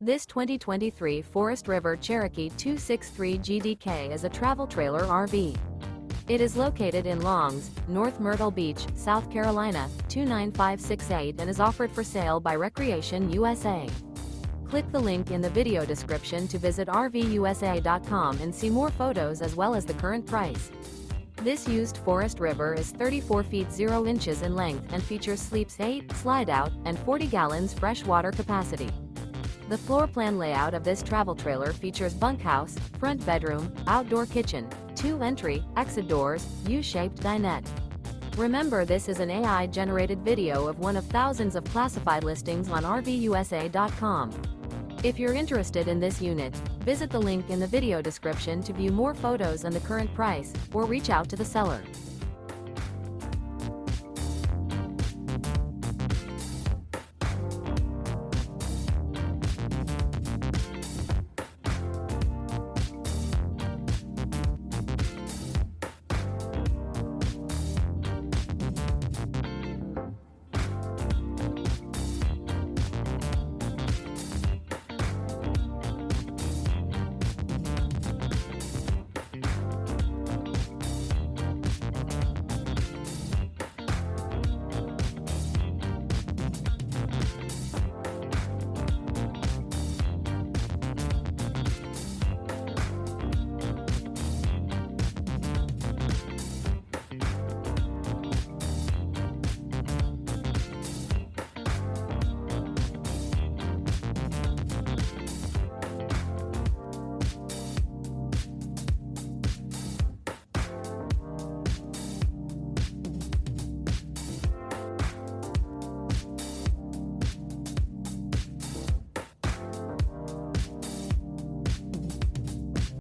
This 2023 Forest River Cherokee 263 GDK is a travel trailer RV. It is located in Longs, North Myrtle Beach, South Carolina, 29568 and is offered for sale by Recreation USA. Click the link in the video description to visit RVUSA.com and see more photos as well as the current price. This used Forest River is 34 feet 0 inches in length and features sleeps 8, Slideout, and 40 gallons fresh water capacity. The floor plan layout of this travel trailer features bunkhouse, front bedroom, outdoor kitchen, 2 entry, exit doors, U-shaped dinette. Remember, this is an AI-generated video of one of thousands of classified listings on RVUSA.com. If you're interested in this unit, visit the link in the video description to view more photos and the current price, or reach out to the seller.